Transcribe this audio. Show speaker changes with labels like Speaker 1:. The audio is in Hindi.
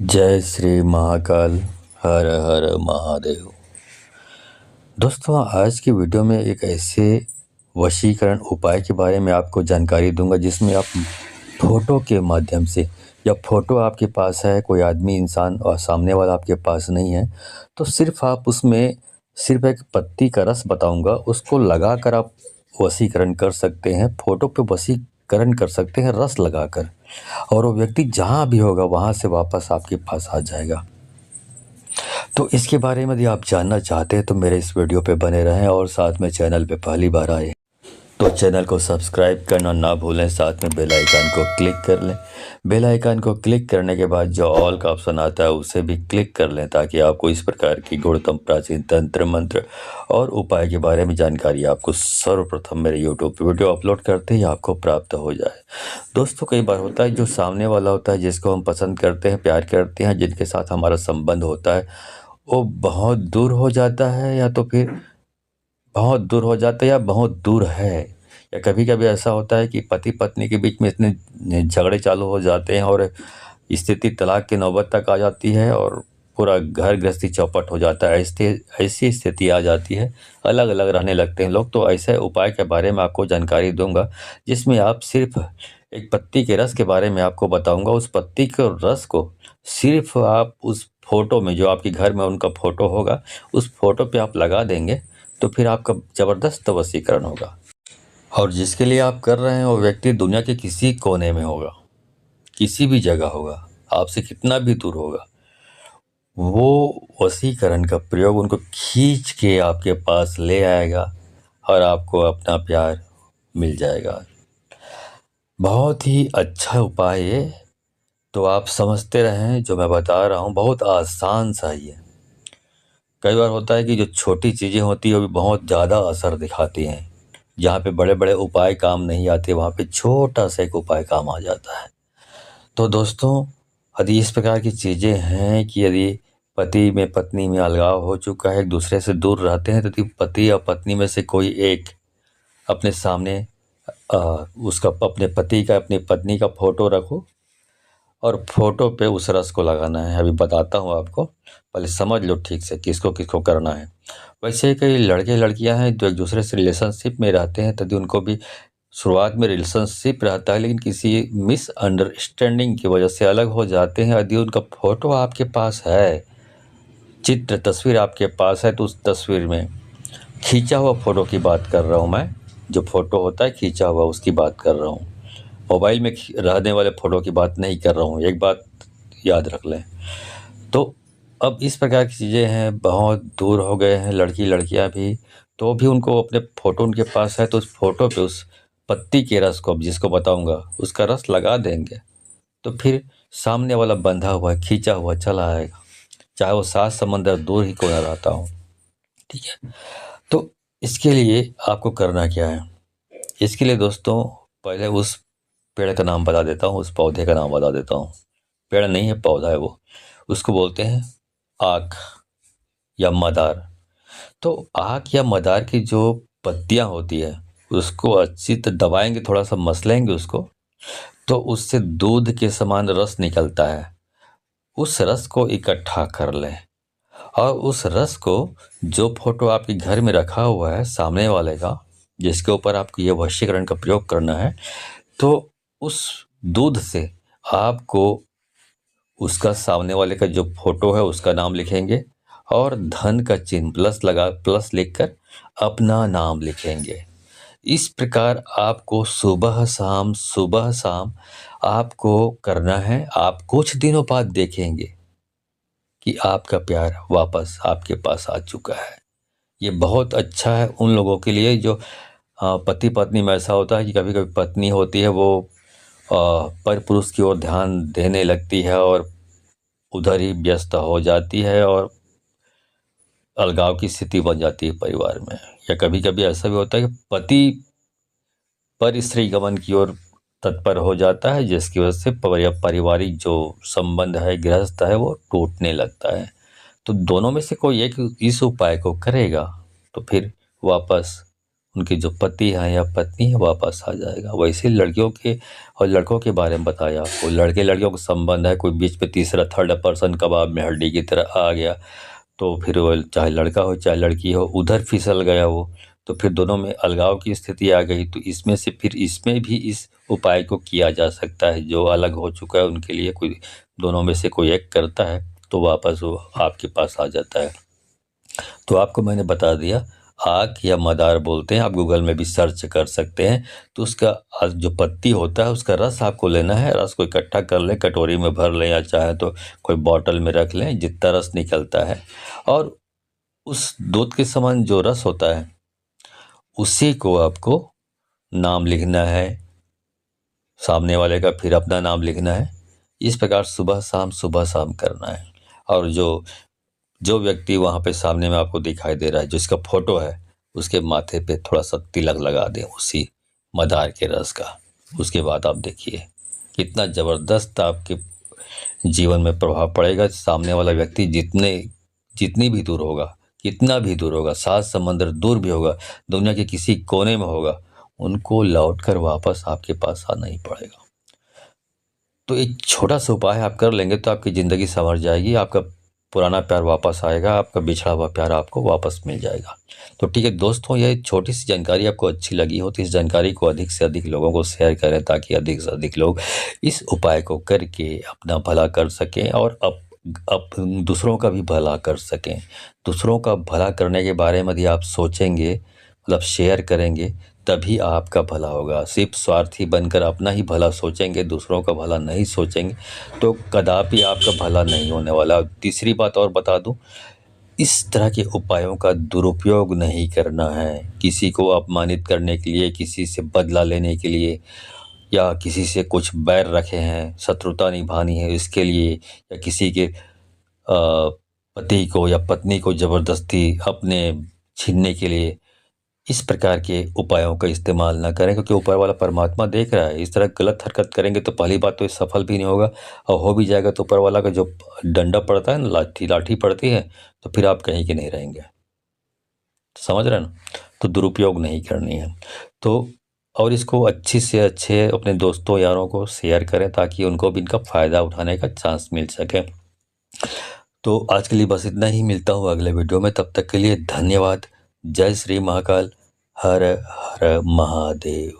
Speaker 1: जय श्री महाकाल। हर हर महादेव। दोस्तों, आज की वीडियो में एक ऐसे वशीकरण उपाय के बारे में आपको जानकारी दूंगा जिसमें आप फोटो के माध्यम से, या फोटो आपके पास है, कोई आदमी इंसान और सामने वाला आपके पास नहीं है, तो सिर्फ आप उसमें सिर्फ एक पत्ती का रस बताऊंगा, उसको लगाकर आप वशीकरण कर सकते हैं। फोटो पे वशीकरण कर सकते हैं रस लगाकर, और वो व्यक्ति जहाँ भी होगा वहाँ से वापस आपके पास आ जाएगा। तो इसके बारे में यदि आप जानना चाहते हैं तो मेरे इस वीडियो पे बने रहें, और साथ में चैनल पे पहली बार आए तो चैनल को सब्सक्राइब करना ना भूलें, साथ में बेल आइकन को क्लिक कर लें। बेल आइकन को क्लिक करने के बाद जो ऑल का ऑप्शन आता है उसे भी क्लिक कर लें, ताकि आपको इस प्रकार की गुणतम प्राचीन तंत्र मंत्र और उपाय के बारे में जानकारी आपको सर्वप्रथम मेरे यूट्यूब पे वीडियो अपलोड करते ही आपको प्राप्त हो जाए। दोस्तों, कई बार होता है जो सामने वाला होता है, जिसको हम पसंद करते हैं, प्यार करते हैं, जिनके साथ हमारा संबंध होता है, वो बहुत दूर हो जाता है, या तो फिर बहुत दूर हो जाता है या बहुत दूर है। या कभी कभी ऐसा होता है कि पति पत्नी के बीच में इतने झगड़े चालू हो जाते हैं और स्थिति तलाक की नौबत तक आ जाती है, और पूरा घर गृहस्थी चौपट हो जाता है। ऐसी स्थिति आ जाती है, अलग अलग रहने लगते हैं लोग। तो ऐसे उपाय के बारे में आपको जानकारी दूंगा, जिसमें आप सिर्फ एक पत्ती के रस के बारे में आपको बताऊंगा। उस पत्ती के रस को सिर्फ आप उस फोटो में, जो आपके घर में उनका फोटो होगा, उस फोटो पे आप लगा देंगे, तो फिर आपका ज़बरदस्त वशीकरण होगा। और जिसके लिए आप कर रहे हैं वो व्यक्ति दुनिया के किसी कोने में होगा, किसी भी जगह होगा, आपसे कितना भी दूर होगा, वो वशीकरण का प्रयोग उनको खींच के आपके पास ले आएगा और आपको अपना प्यार मिल जाएगा। बहुत ही अच्छा उपाय है। तो आप समझते रहें, जो मैं बता रहा हूँ बहुत आसान सा ही है। कई बार होता है कि जो छोटी चीज़ें होती है वो भी बहुत ज़्यादा असर दिखाती हैं। जहाँ पे बड़े बड़े उपाय काम नहीं आते, वहाँ पे छोटा सा एक उपाय काम आ जाता है। तो दोस्तों, यदि इस प्रकार की चीज़ें हैं कि यदि पति में पत्नी में अलगाव हो चुका है, एक दूसरे से दूर रहते हैं, तो यदि पति या पत्नी में से कोई एक अपने सामने अ, उसका अपने पति का अपनी पत्नी का फोटो रखो, और फोटो पे उस रस को लगाना है। अभी बताता हूँ आपको, पहले समझ लो ठीक से किसको किसको करना है। वैसे कई लड़के लड़कियां हैं जो एक दूसरे से रिलेशनशिप में रहते हैं, तभी उनको भी शुरुआत में रिलेशनशिप रहता है, लेकिन किसी मिसअंडरस्टैंडिंग की वजह से अलग हो जाते हैं। यदि उनका फोटो आपके पास है, चित्र तस्वीर आपके पास है, तो उस तस्वीर में खींचा हुआ फोटो की बात कर रहा हूँ मैं। जो फोटो होता है खींचा हुआ, उसकी बात कर रहा हूँ। मोबाइल में रहने वाले फोटो की बात नहीं कर रहा हूँ, एक बात याद रख लें। तो अब इस प्रकार की चीज़ें हैं, बहुत दूर हो गए हैं लड़की लड़कियां भी, तो भी उनको अपने फोटो उनके पास है, तो उस फोटो पे उस पत्ती के रस को, अब जिसको बताऊंगा, उसका रस लगा देंगे, तो फिर सामने वाला बंधा हुआ खींचा हुआ चला आएगा, चाहे वो 7 समंदर दूर ही क्यों ना रहता हो। ठीक है। तो इसके लिए आपको करना क्या है? इसके लिए दोस्तों, पहले उस पेड़ का नाम बता देता हूँ, उस पौधे का नाम बता देता हूँ। पेड़ नहीं है, पौधा है वो। उसको बोलते हैं आक या मदार। तो आक या मदार की जो पत्तियां होती है, उसको अच्छी तरह दबाएंगे, थोड़ा सा मसलेंगे उसको, तो उससे दूध के समान रस निकलता है। उस रस को इकट्ठा कर लें, और उस रस को, जो फोटो आपके घर में रखा हुआ है सामने वाले का, जिसके ऊपर आपको ये वशीकरण का प्रयोग करना है, तो उस दूध से आपको उसका, सामने वाले का जो फोटो है उसका नाम लिखेंगे, और धन का चिन्ह प्लस लिखकर अपना नाम लिखेंगे। इस प्रकार आपको सुबह शाम आपको करना है। आप कुछ दिनों बाद देखेंगे कि आपका प्यार वापस आपके पास आ चुका है। ये बहुत अच्छा है उन लोगों के लिए जो पति पत्नी में ऐसा होता है कि कभी कभी पत्नी होती है, वो पर पुरुष की ओर ध्यान देने लगती है और उधर ही व्यस्त हो जाती है, और अलगाव की स्थिति बन जाती है परिवार में। या कभी कभी ऐसा भी होता है कि पति पर स्त्री गमन की ओर तत्पर हो जाता है, जिसकी वजह से पारिवारिक जो संबंध है, गृहस्थ है, वो टूटने लगता है। तो दोनों में से कोई एक इस उपाय को करेगा, तो फिर वापस उनके जो पति हैं या पत्नी है वापस आ जाएगा। वैसे लड़कियों के और लड़कों के बारे में बताया आपको, लड़के लड़कियों का संबंध है, कोई बीच में तीसरा थर्ड पर्सन कबाब में हड्डी की तरह आ गया तो फिर वो चाहे लड़का हो चाहे लड़की हो, उधर फिसल गया वो, तो फिर दोनों में अलगाव की स्थिति आ गई। तो इसमें से फिर इसमें भी इस उपाय को किया जा सकता है। जो अलग हो चुका है उनके लिए कोई दोनों में से कोई एक करता है तो वापस वो आपके पास आ जाता है। तो आपको मैंने बता दिया, आक या मदार बोलते हैं, आप गूगल में भी सर्च कर सकते हैं। तो उसका जो पत्ती होता है उसका रस आपको लेना है, रस को इकट्ठा कर लें, कटोरी में भर लें या चाहे तो कोई बॉटल में रख लें, जितना रस निकलता है, और उस दूध के समान जो रस होता है उसी को आपको नाम लिखना है, सामने वाले का फिर अपना नाम लिखना है। इस प्रकार सुबह शाम करना है। और जो व्यक्ति वहाँ पे सामने में आपको दिखाई दे रहा है, जिसका फोटो है, उसके माथे पे थोड़ा सा तिलक लगा दें उसी मदार के रस का। उसके बाद आप देखिए कितना ज़बरदस्त आपके जीवन में प्रभाव पड़ेगा। सामने वाला व्यक्ति जितनी भी दूर होगा, कितना भी दूर होगा, 7 समंदर दूर भी होगा, दुनिया के किसी कोने में होगा, उनको लौटकर वापस आपके पास आना ही पड़ेगा। तो एक छोटा सा उपाय आप कर लेंगे तो आपकी ज़िंदगी संवर जाएगी, आपका पुराना प्यार वापस आएगा, आपका बिछड़ा हुआ प्यार आपको वापस मिल जाएगा। तो ठीक है दोस्तों, यह छोटी सी जानकारी आपको अच्छी लगी हो तो इस जानकारी को अधिक से अधिक लोगों को शेयर करें, ताकि अधिक से अधिक लोग इस उपाय को करके अपना भला कर सकें और दूसरों का भी भला कर सकें। दूसरों का भला करने के बारे में यदि आप सोचेंगे, मतलब शेयर करेंगे, तभी आपका भला होगा। सिर्फ स्वार्थी बनकर अपना ही भला सोचेंगे, दूसरों का भला नहीं सोचेंगे, तो कदापि आपका भला नहीं होने वाला। तीसरी बात और बता दूं, इस तरह के उपायों का दुरुपयोग नहीं करना है। किसी को अपमानित करने के लिए, किसी से बदला लेने के लिए, या किसी से कुछ बैर रखे हैं, शत्रुता निभानी है इसके लिए, या किसी के पति को या पत्नी को ज़बरदस्ती अपने छीनने के लिए, इस प्रकार के उपायों का इस्तेमाल ना करें, क्योंकि ऊपर वाला परमात्मा देख रहा है। इस तरह गलत हरकत करेंगे तो पहली बात तो ये सफल भी नहीं होगा, और हो भी जाएगा तो ऊपर वाला का जो डंडा पड़ता है ना, लाठी पड़ती है, तो फिर आप कहीं के नहीं रहेंगे। समझ रहे हैं ना? तो दुरुपयोग नहीं करनी है। तो और इसको अच्छी से अच्छे अपने दोस्तों यारों को शेयर करें, ताकि उनको भी इनका फ़ायदा उठाने का चांस मिल सके। तो आज के लिए बस इतना ही, मिलता हूँ अगले वीडियो में, तब तक के लिए धन्यवाद। जय श्री महाकाल, हर हर महादेव।